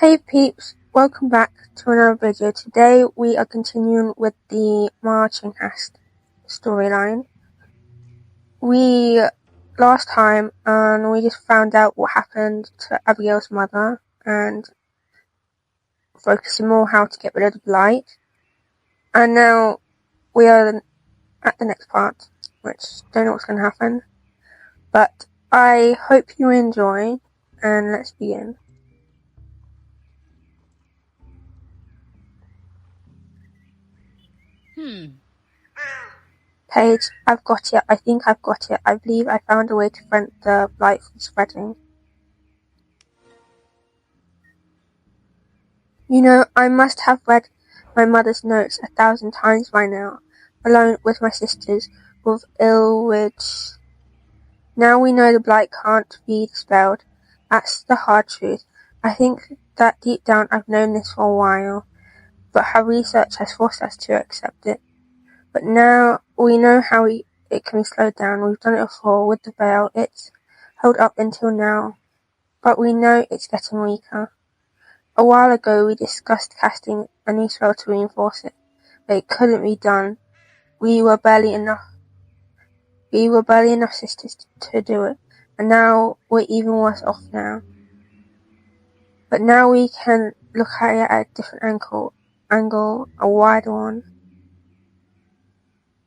Hey peeps, welcome back to another video. Today we are continuing with the Marchenghast storyline. We last time we just found out what happened to Abigail's mother and focusing more how to get rid of the blight. And now we are at the next part, which don't know what's going to happen. But I hope you enjoy, and let's begin. Paige, I've got it. I think I've got it. I believe I found a way to prevent the blight from spreading. You know, I must have read my mother's notes 1,000 times by now, alone with my sisters, with Ilwich. Now we know the blight can't be dispelled. That's the hard truth. I think that deep down I've known this for a while, but her research has forced us to accept it. But now we know how it can be slowed down. We've done it before with the veil. It's held up until now, but we know it's getting weaker. A while ago we discussed casting a new spell to reinforce it, but it couldn't be done. We were barely enough sisters to do it, and now we're even worse off now. But now we can look at it at a different angle, a wider one.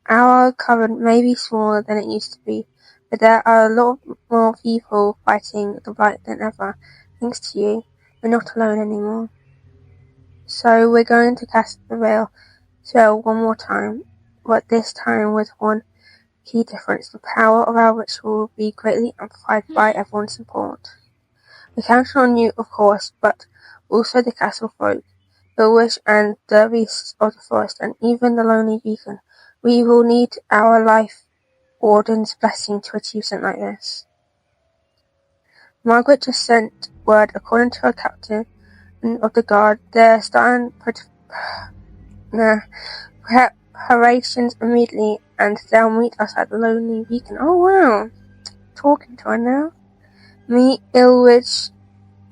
Our cover may be smaller than it used to be, but there are a lot more people fighting the blight than ever. Thanks to you, we're not alone anymore. So we're going to cast the veil spell one more time, but this time with one key difference. The power of our ritual will be greatly amplified by everyone's support. We count on you, of course, but also the castle folk, the wish and the beasts of the forest, and even the lonely beacon. We will need our life warden's blessing to achieve something like this. Margaret just sent word, according to her captain of the guard, they're starting preparations immediately, and they'll meet us at the lonely beacon. Oh wow, talking to her now. Me, Ilwich,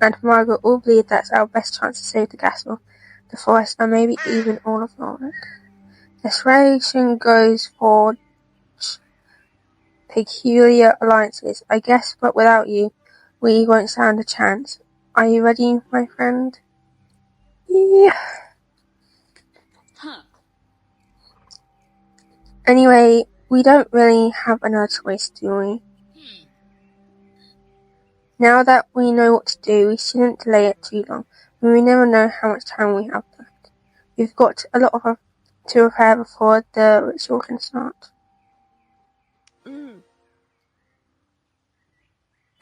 and Margaret all believe that's our best chance to save the castle, the forest, and maybe even all of Norfolk. Desperation goes for peculiar alliances, I guess, but without you, we won't stand a chance. Are you ready, my friend? Yeah. Anyway, we don't really have another choice, do we? Now that we know what to do, we shouldn't delay it too long, and we never know how much time we have left. We've got a lot to prepare before the ritual can start.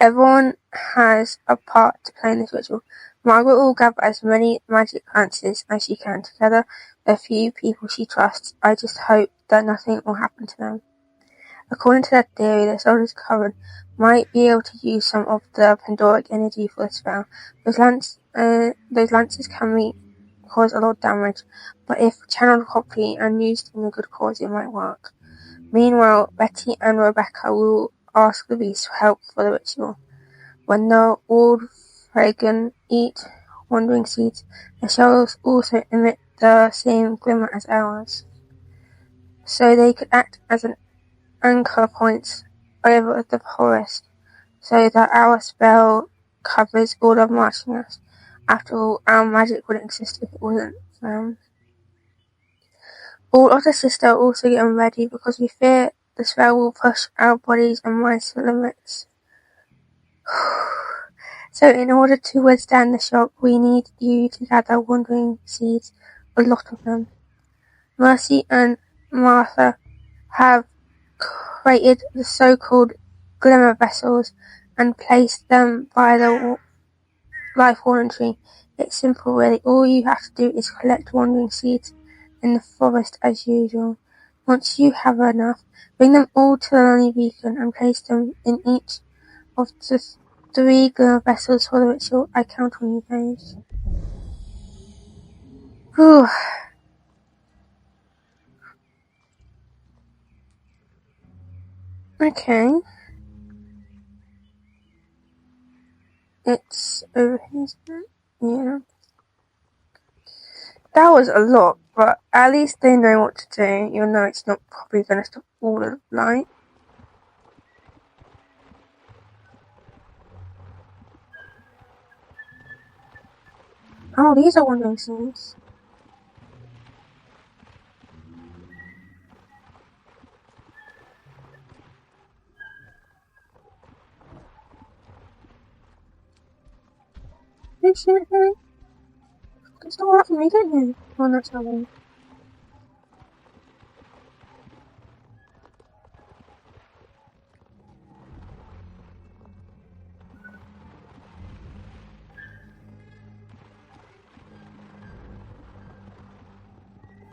Everyone has a part to play in this ritual. Margaret will gather as many magic answers as she can together with a few people she trusts. I just hope that nothing will happen to them. According to that theory, the soldiers covered might be able to use some of the Pandoric energy for the spell. Those lances can cause a lot of damage, but if channeled properly and used in a good cause, it might work. Meanwhile, Betty and Rebecca will ask the beast for help for the ritual. When the Waldfragen eat wandering seeds, their shells also emit the same glimmer as ours, so they could act as an anchor points over the forest, so that our spell covers all of Marchenghast. After all, our magic wouldn't exist if it wasn't for them. All of the sisters are also getting ready because we fear the spell will push our bodies and minds to the limits. So in order to withstand the shock, we need you to gather wandering seeds, a lot of them. Mercy and Martha have created the so-called glimmer vessels and placed them by the life warden tree. It's simple really. All you have to do is collect wandering seeds in the forest as usual. Once you have enough, bring them all to the lonely beacon and place them in each of the 3 glimmer vessels for the ritual. I count on you guys. Whew. Okay. It's over here, isn't it? Yeah. That was a lot, but at least they know what to do. You'll know it's not probably going to stop all the light. Oh, these are wandering scenes. You see it, Harry? It's not laughing at me, don't you? Oh, that's not me.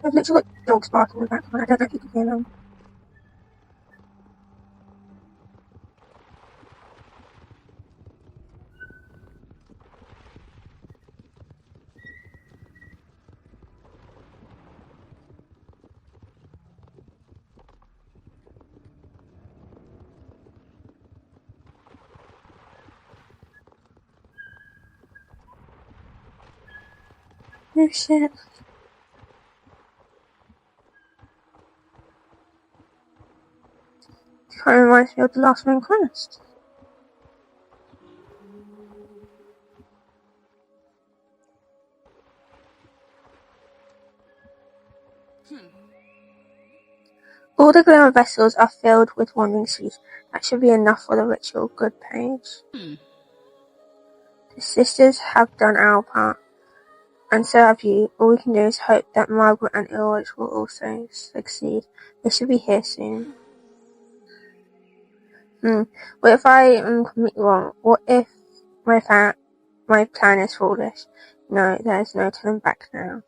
I've literally got dogs barking in the background. I don't know if you can hear them. Oh shit. It kind of reminds me of the last Marchenghast. All the glimmer vessels are filled with wandering seeds. That should be enough for the ritual. Good page. The sisters have done our part, and so have you. All we can do is hope that Margaret and Ulrich will also succeed. They should be here soon. What if I am completely wrong? What if my plan is foolish? No, there is no turning back now.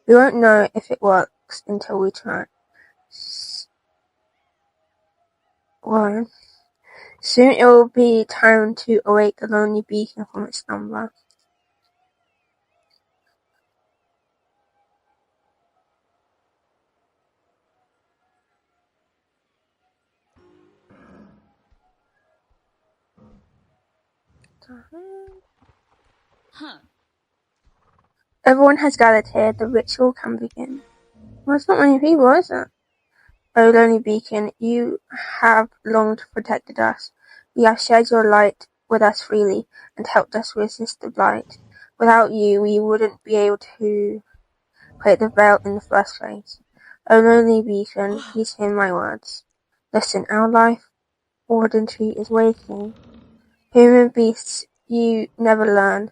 We won't know if it works until we try. Well, soon it will be time to awake the lonely beacon from its slumber. Everyone has gathered here. The ritual can begin. Well, it's not many people, is it? O lonely beacon, you have long protected us. You have shared your light with us freely and helped us resist the blight. Without you, we wouldn't be able to create the veil in the first place. O lonely beacon, please hear my words. Listen, our life ordinary is waking. Human beasts, you never learn.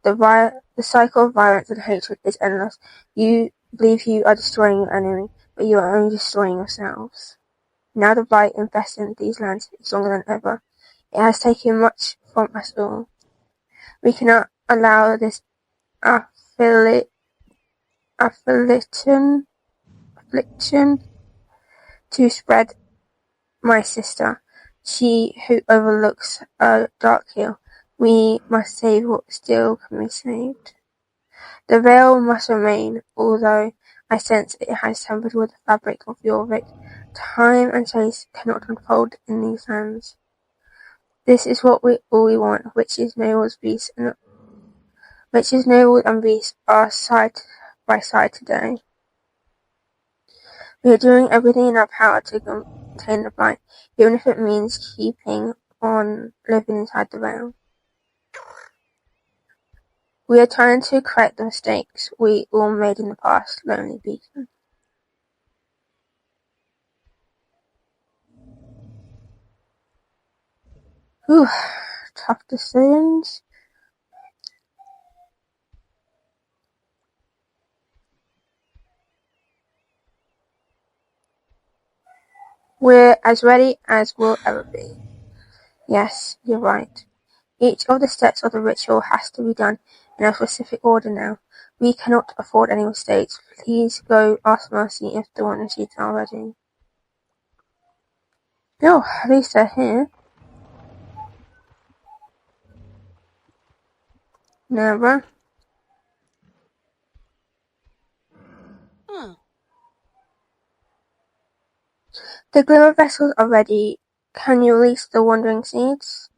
The cycle of violence and hatred is endless. You believe you are destroying your enemy, but you are only destroying yourselves. Now the blight infesting these lands is stronger than ever. It has taken much from us all. We cannot allow this affliction to spread. My sister, she who overlooks a dark hill, we must save what still can be saved. The veil must remain, although I sense it has tampered with the fabric of Jorvik. Time and space cannot unfold in these hands. This is all we want. Witches, nobles, and beasts are side by side today. We are doing everything in our power to contain the blight, even if it means keeping on living inside the veil. We are trying to correct the mistakes we all made in the past, lonely beacon. Whew, tough decisions. We're as ready as we'll ever be. Yes, you're right. Each of the steps of the ritual has to be done in a specific order now. We cannot afford any mistakes. Please go ask Mercy if the wonder seeds are ready. Oh, at least they're here. Never. The glimmer vessels are ready. Can you release the wandering seeds?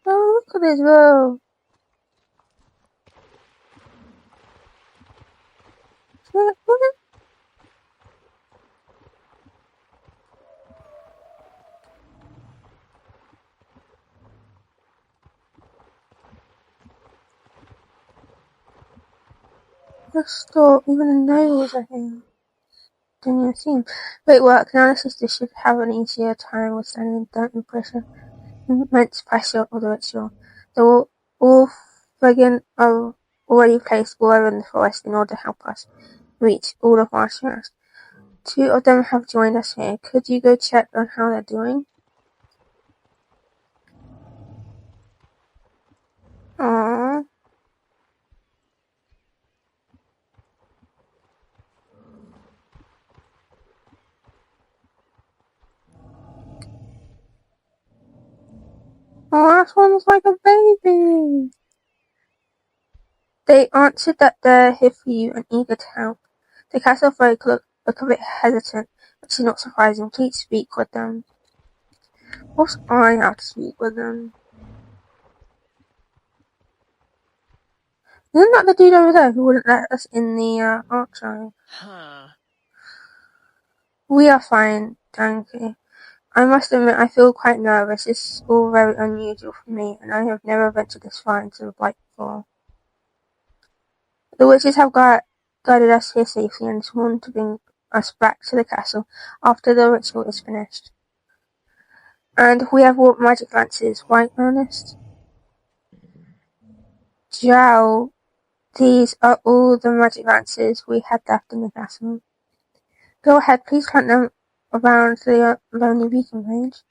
Oh, look at this road. Let's stop. Even the neighbors are here. Didn't even see him. Great work. Now the sisters should have an easier time withstanding the immense pressure of the ritual. The Wolfragan are already placed all over the forest in order to help us reach all of Marchenghast. 2 of them have joined us here. Could you go check on how they're doing? Aww. Oh, that one's like a baby. They answered that they're here for you and eager to help. The castle folk look a bit hesitant, which is not surprising. Please speak with them. What's I have to speak with them? Isn't that the dude over there who wouldn't let us in the archway? We are fine, thank you. I must admit I feel quite nervous. This is all very unusual for me, and I have never ventured this far into the Blight before. The witches have guided us here safely and sworn to bring us back to the castle after the ritual is finished. And we have warped magic lances, right, Ernest? Jow, these are all the magic lances we had left in the castle. Go ahead, please plant them around the lonely beacon range.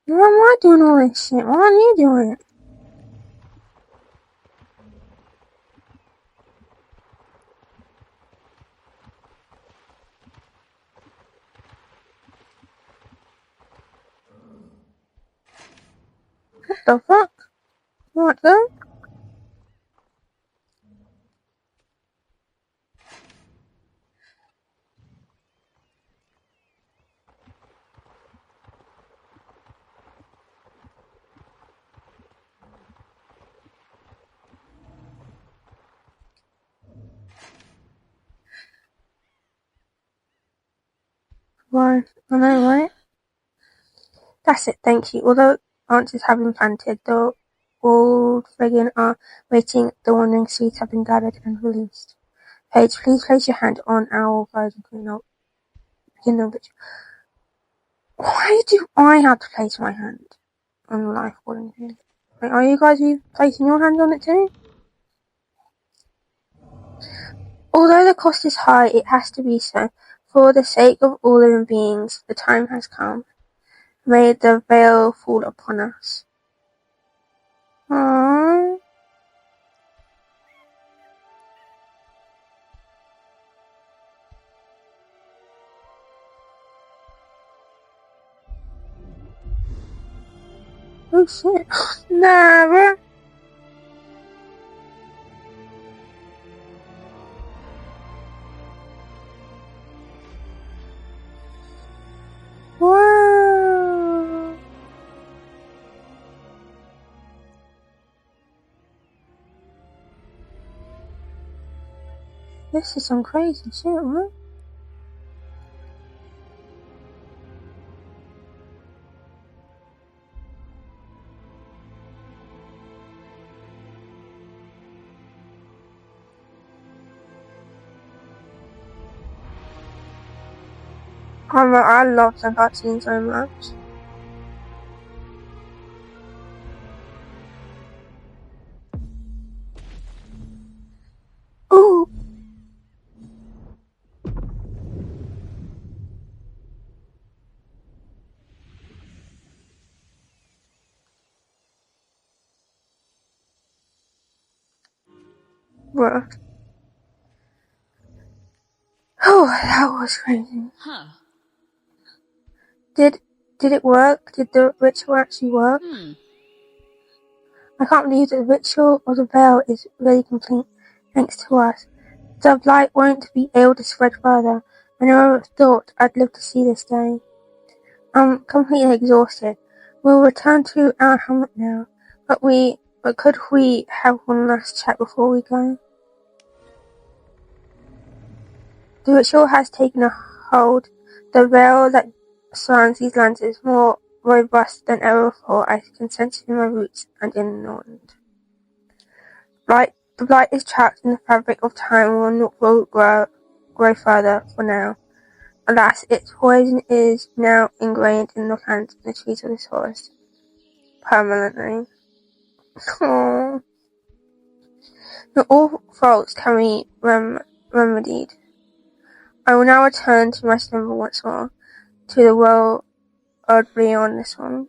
Why am I doing all this shit? Why aren't you doing it? What the fuck? What the? Why, I know, right? That's it, thank you. Although answers have been planted, the old friggin' are waiting, the wandering seeds have been gathered and released. Paige, please place your hand on our guiding note. Why do I have to place my hand on the life calling here? Like, are you guys placing your hand on it too? Although the cost is high, it has to be so. For the sake of all living beings, the time has come. May the veil fall upon us. Aww. Oh shit. Never. Wow. This is some crazy shit, right? I love the cutscene so much. Ooh. Bruh. Oh, that was crazy. Did it work? Did the ritual actually work? I can't believe that the ritual of the veil is really complete, thanks to us. The blight won't be able to spread further. I never thought I'd live to see this day. I'm completely exhausted. We'll return to our hamlet now. But could we have one last chat before we go? The ritual has taken a hold. The veil that surrounds these lands is more robust than ever before. I can sense it in my roots and in the Norland. The blight is trapped in the fabric of time and will not grow further for now. Alas, its poison is now ingrained in the plants and the trees of this forest. Permanently. Aww. Not all faults can be remedied. I will now return to my slumber once more, to the world beyond this one.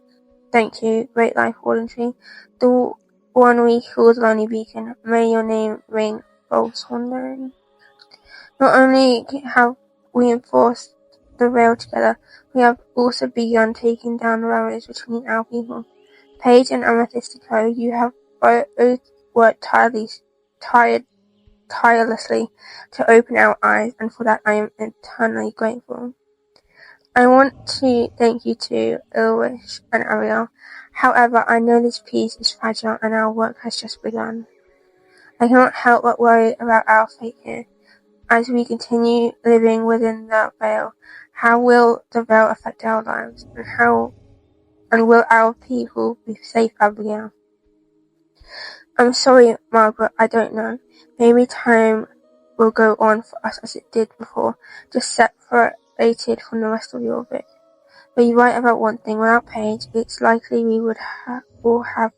Thank you, great life warden tree, the one we call the lonely beacon. May your name ring false wandering. Not only have we enforced the veil together, we have also begun taking down the barriers between our people. Paige and Amethystico, you have both worked tirelessly to open our eyes, and for that I am eternally grateful. I want to thank you too, Ulrich and Ariel. However, I know this peace is fragile and our work has just begun. I cannot help but worry about our fate here. As we continue living within the veil, how will the veil affect our lives, and will our people be safe, Abigail? I'm sorry, Margaret, I don't know. Maybe time will go on for us as it did before, just separated from the rest of the orbit. But you're right about one thing, without Paige, it's likely we would all have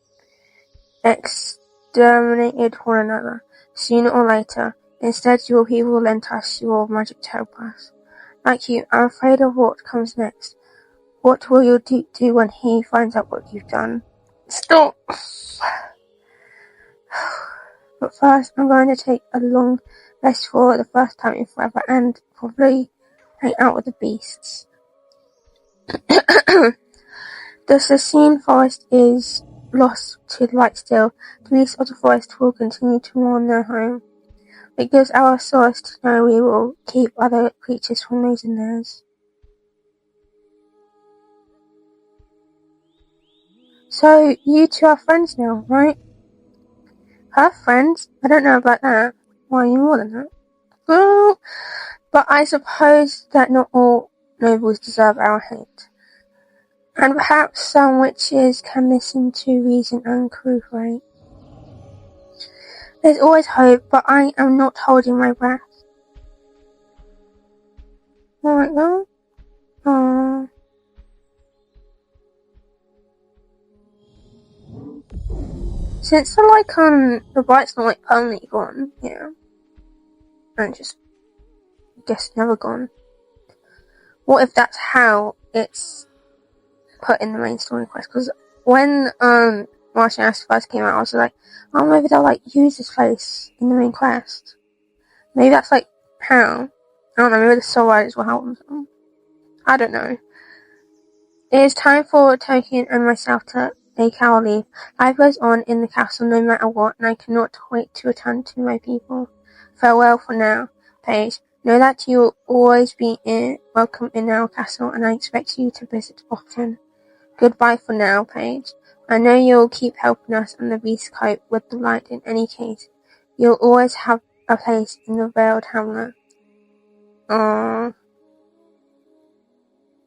exterminated one another, sooner or later. Instead, your people lent us your magic to help us. Like you, I'm afraid of what comes next. What will your Duke do when he finds out what you've done? Stop! But first, I'm going to take a long rest for the first time in forever and probably hang out with the beasts. The Sicene forest is lost to light still. The beasts of the forest will continue to mourn their home. It gives our source to know we will keep other creatures from losing theirs. So, you two are friends now, right? Her friends? I don't know about that. Why, you more than that? Well, but I suppose that not all nobles deserve our hate. And perhaps some witches can listen to reason and cooperate. There's always hope, but I am not holding my breath. Alright, well. Aww. Since the blight's not permanently gone, yeah. And just, I guess, never gone. What if that's how it's put in the main story quest? Because when, Marchenghast first came out, I was like, oh, maybe they'll, use this place in the main quest. Maybe that's, how. I don't know, maybe the Soul Riders will help them. I don't know. It is time for Tolkien and myself to take our leave. Life goes on in the castle no matter what, and I cannot wait to return to my people. Farewell for now, Paige. Know that you will always be welcome in our castle, and I expect you to visit often. Goodbye for now, Paige. I know you'll keep helping us and the beast cope with the light in any case. You'll always have a place in the Veiled Hamlet. Aww. A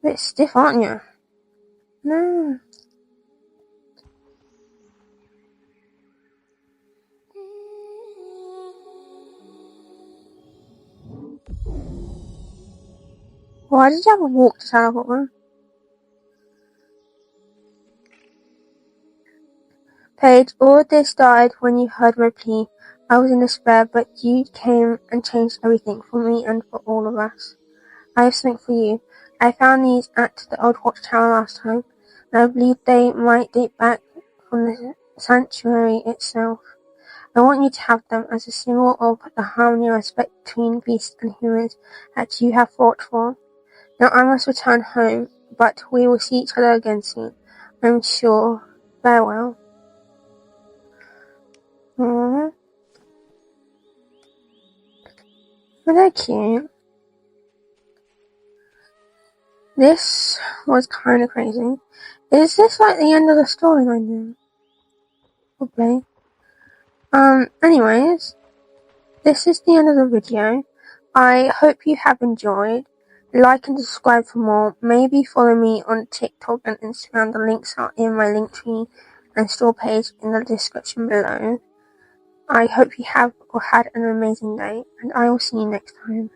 bit stiff, aren't you? No. Why did you have a walk to teleport me? Paige, all this started when you heard my plea. I was in despair, but you came and changed everything for me and for all of us. I have something for you. I found these at the old watchtower last time, and I believe they might date back from the sanctuary itself. I want you to have them as a symbol of the harmony and respect between beasts and humans that you have fought for. Now I must return home, but we will see each other again soon, I'm sure. Farewell. Aww. Are they cute? This was kinda crazy. Is this the end of the storyline now? Probably. Anyways, this is the end of the video. I hope you have enjoyed. Like and subscribe for more. Maybe follow me on TikTok and Instagram. The links are in my Linktree and store page in the description below. I hope you have or had an amazing day, and I will see you next time.